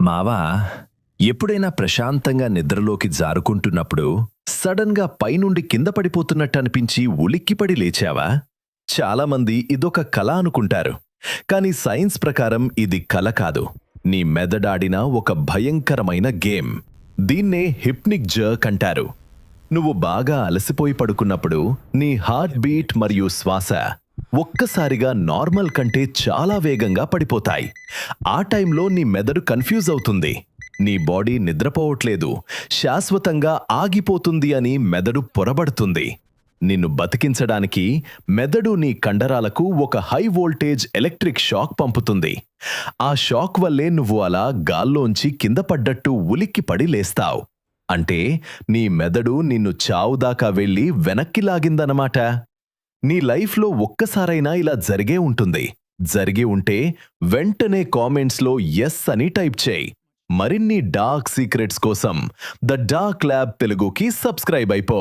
మావా, ఎప్పుడైనా ప్రశాంతంగా నిద్రలోకి జారుకుంటున్నప్పుడు సడన్గా పైనుండి కింద పడిపోతున్నట్టు అనిపించి ఉలిక్కిపడి లేచావా? చాలామంది ఇదొక కల అనుకుంటారు, కానీ సైన్స్ ప్రకారం ఇది కల కాదు, నీ మెదడాడిన ఒక భయంకరమైన గేమ్. దీన్నే హిప్నిక్ జర్క్ అంటారు. నువ్వు బాగా అలసిపోయి పడుకున్నప్పుడు నీ హార్ట్ బీట్ మరియు శ్వాస ఒక్కసారిగా నార్మల్ కంటే చాలా వేగంగా పడిపోతాయి. ఆ టైంలో నీ మెదడు కన్ఫ్యూజ్ అవుతుంది. నీ బాడీ నిద్రపోవట్లేదు, శాశ్వతంగా ఆగిపోతుంది అని మెదడు పొరబడుతుంది. నిన్ను బతికించడానికి మెదడు నీ కండరాలకు ఒక హై వోల్టేజ్ ఎలక్ట్రిక్ షాక్ పంపుతుంది. ఆ షాక్ వల్లే నువ్వు అలా గాల్లోంచి కింద పడ్డట్టు ఉలిక్కిపడి లేస్తావు. అంటే నీ మెదడు నిన్ను చావుదాకా వెళ్ళి వెనక్కి లాగిందన్నమాట. నీ లైఫ్లో ఒక్కసారైనా ఇలా జరిగే ఉంటుంది. జరిగి ఉంటే వెంటనే కామెంట్స్లో ఎస్ అని టైప్ చేయి. మరిన్ని డార్క్ సీక్రెట్స్ కోసం ద డార్క్ ల్యాబ్ తెలుగుకి సబ్స్క్రైబ్ అయిపో.